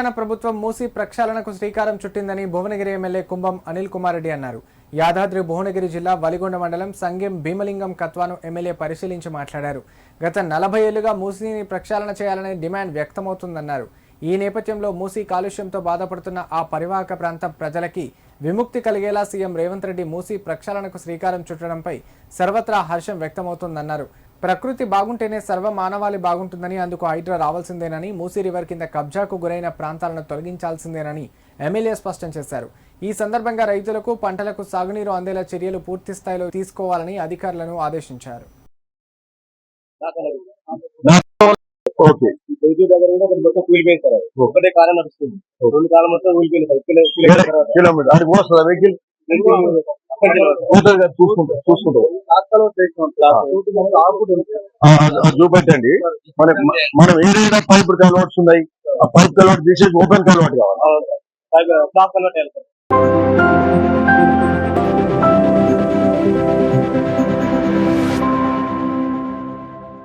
తెలంగాణ ప్రభుత్వం మూసీ ప్రక్షాళనకు శ్రీకారం చుట్టిందని భువనగిరి ఎమ్మెల్యే కుంభం అనిల్ కుమార్ రెడ్డి అన్నారు. యాదాద్రి భువనగిరి జిల్లా వలిగొండ మండలం సంగెం భీమలింగం కత్వాను ఎమ్మెల్యే పరిశీలించి మాట్లాడారు. గత 40 ఏళ్లుగా మూసీని ప్రక్షాళన చేయాలనే డిమాండ్ వ్యక్తమవుతుందన్నారు. ఈ నేపథ్యంలో మూసీ కాలుష్యంతో బాధపడుతున్న ఆ పరివాహక ప్రాంత ప్రజలకి విముక్తి కలిగేలా సీఎం రేవంత్ రెడ్డి మూసీ ప్రక్షాళనకు శ్రీకారం చుట్టడంపై సర్వత్రా హర్షం వ్యక్తమవుతుందన్నారు. ప్రకృతి బాగుంటేనే సర్వ మానవాళి బాగుంటుందని, అందుకు హైడ్రా రావాల్సిందేనని, మూసీ రివర్ కింద కబ్జాకు గురైన ప్రాంతాలను తొలగించాల్సిందేనని ఎమ్మెల్యే స్పష్టం చేశారు. ఈ సందర్భంగా రైతులకు, పంటలకు సాగునీరు అందేలా చర్యలు పూర్తి స్థాయిలో తీసుకోవాలని అధికారులను ఆదేశించారు. చూపెట్టండి. మనం ఏదైనా పైప్ కన్వర్ట్స్ ఉన్నాయి, ఆ పైప్ కన్వర్ట్ తీసేసి ఓపెన్ కన్వర్ట్ కావాలి.